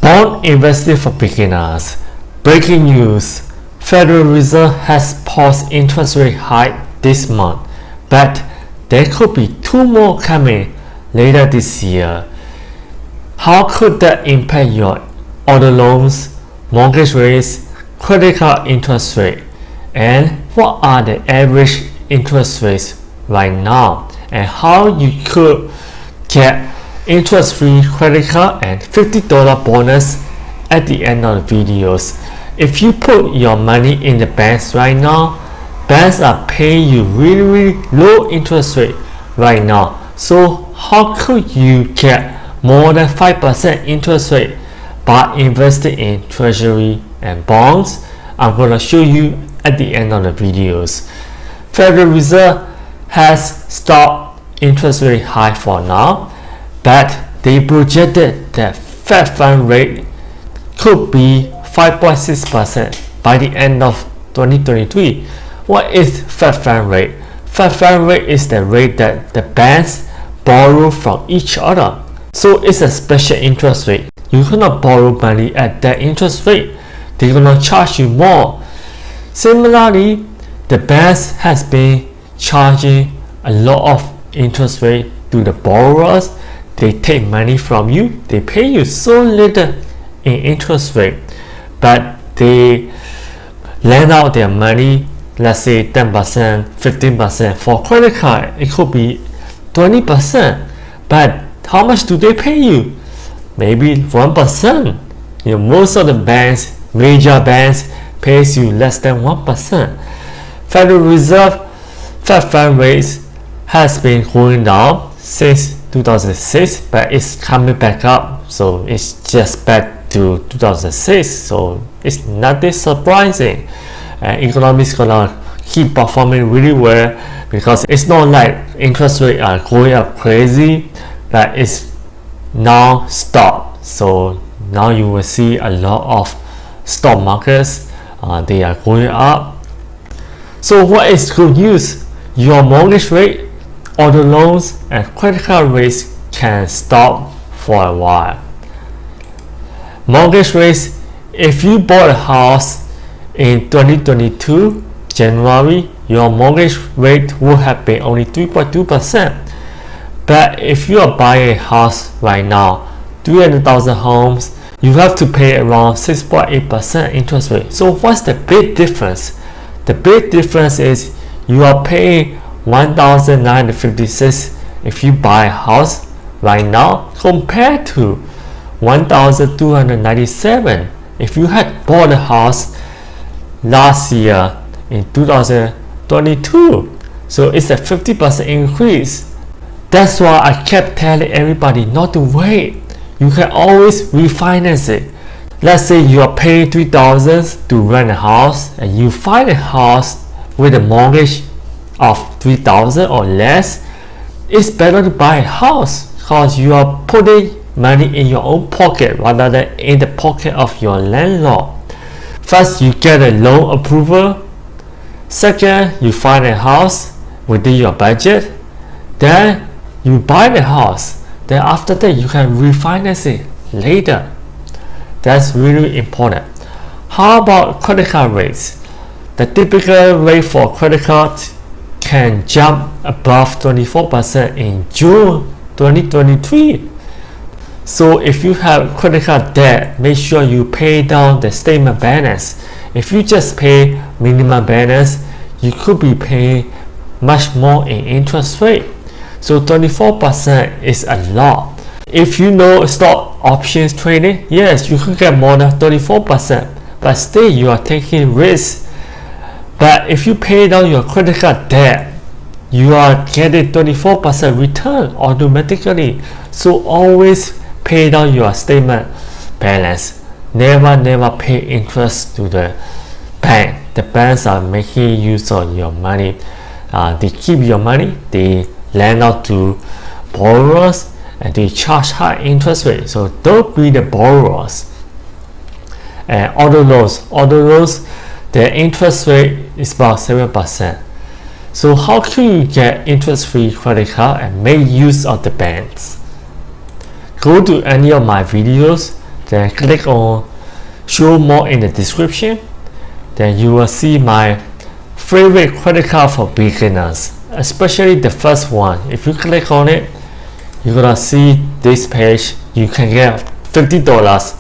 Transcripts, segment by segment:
Bond investing for beginners. Breaking news. Federal Reserve has paused interest rate hike this month, but there could be 2 more coming later this year. How could that impact your auto loans, mortgage rates, credit card interest rate? And what are the average interest rates right now? And how you could get interest-free credit card and $50 bonus at the end of the videos. If you put your money in the banks right now, banks are paying you really low interest rate right now. So how could you get more than 5% interest rate by investing in Treasury and bonds? I'm going to show you at the end of the videos. Federal Reserve has stopped interest rate high for now, but they projected that Fed fund rate could be 5.6% by the end of 2023. What is Fed fund rate? Fed fund rate is the rate that the banks borrow from each other. So it's a special interest rate. You cannot borrow money at that interest rate. They're gonna charge you more. Similarly, the banks has been charging a lot of interest rate to the borrowers. They take money from you. They pay you so little in interest rate, but they lend out their money, let's say 10%, 15%. For credit card, it could be 20%. But how much do they pay you? Maybe 1%. Most of the banks, major banks, pays you less than 1%. Federal Reserve Fed fund rates has been going down since 2006, but it's coming back up. So it's just back to 2006. So it's nothing surprising. Economics gonna keep performing really well because it's not like interest rates are going up crazy, but it's now stopped. So now you will see a lot of stock markets they are going up. So what is good news? Your mortgage rate, auto loans and credit card rates can stop for a while. Mortgage rates, if you bought a house in 2022 January, your mortgage rate would have been only 3.2%. But if you are buying a house right now, 300,000 homes, you have to pay around 6.8% interest rate. So what's the big difference? The big difference is you are paying $1,956 if you buy a house right now compared to $1,297 if you had bought a house last year in 2022. So it's a 50% increase. That's why I kept telling everybody not to wait. You can always refinance it. Let's say you are paying $3,000 to rent a house and you find a house with a mortgage of $3,000 or less. It's better to buy a house because you are putting money in your own pocket rather than in the pocket of your landlord. First, you get a loan approval. Second, you find a house within your budget. Then you buy the house. Then after that, you can refinance it later. That's really important. How about credit card rates? The typical rate for credit cards can jump above 24% in June 2023. So if you have credit card debt, make sure you pay down the statement balance. If you just pay minimum balance, you could be paying much more in interest rate. So 24% is a lot. If you know stock options trading, yes, you could get more than 34%, but still you are taking risks. But if you pay down your credit card debt, you are getting 24% return automatically. So always pay down your statement balance. Never pay interest to the bank. The banks are making use of your money. They keep your money, they lend out to borrowers, and they charge high interest rates. So don't be the borrowers. And auto loans, the interest rate is about 7%. So how can you get interest-free credit card and make use of the banks? Go to any of my videos then click on show more in the description. Then you will see my favorite credit card for beginners, especially the first one. If you click on it, you're gonna see this page. You can get $50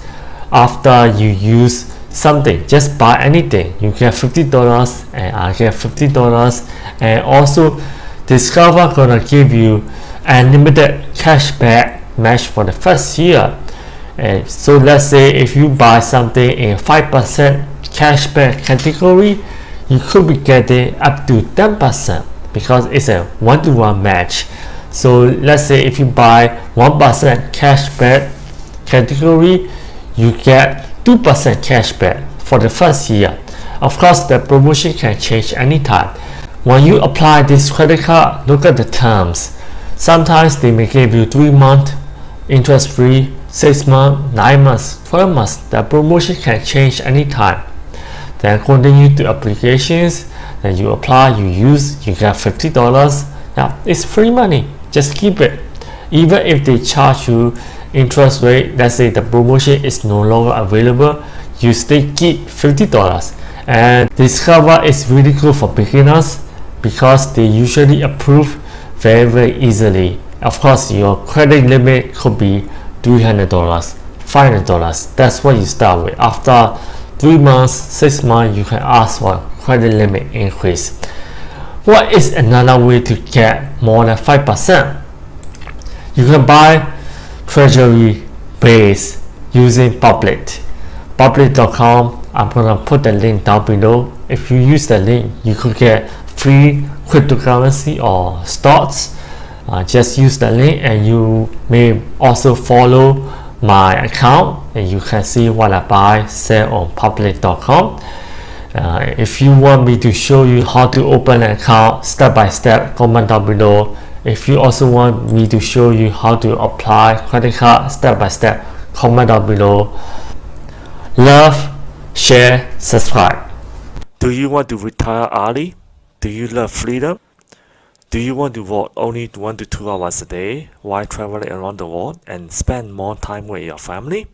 after you use something. Just buy anything, you get $50, and I get $50. And also Discover gonna give you unlimited cashback match for the first year. And so let's say if you buy something in 5% cashback category, you could be getting up to 10% because it's a one-to-one match. So let's say if you buy 1% cashback category, you get 2% cashback for the first year. Of course, the promotion can change anytime. When you apply this credit card, look at the terms. Sometimes they may give you 3 months interest free, 6 months, 9 months, 12 months. The promotion can change anytime. Then continue to applications, then you apply, you use, you get $50. Now it's free money, just keep it. Even if they charge you interest rate, let's say the promotion is no longer available, you still keep $50. And Discover is really good for beginners because they usually approve very easily. Of course, your credit limit could be $300, $500. That's what you start with. After 3 months, 6 months, you can ask for credit limit increase. What is another way to get more than 5%? You can buy Treasury base using public.com. I'm gonna put the link down below. If you use the link, you could get free cryptocurrency or stocks. Just use the link, and you may also follow my account, and you can see what I buy, sell on public.com. If you want me to show you how to open an account step by step, comment down below. If you also want me to show you how to apply credit card step by step, comment down below. Love, share, subscribe. Do you want to retire early? Do you love freedom? Do you want to work only 1 to 2 hours a day while traveling around the world and spend more time with your family?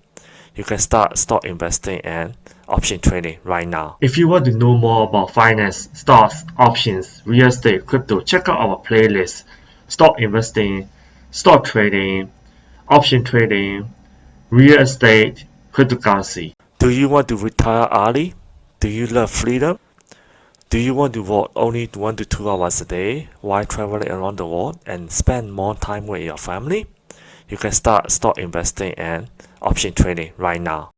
You can start stock investing and option trading right now. If you want to know more about finance, stocks, options, real estate, crypto, check out our playlist. Stock investing, stock trading, option trading, real estate, cryptocurrency. Do you want to retire early? Do you love freedom? Do you want to work only 1 to 2 hours a day while traveling around the world and spend more time with your family? You can start stock investing and option trading right now.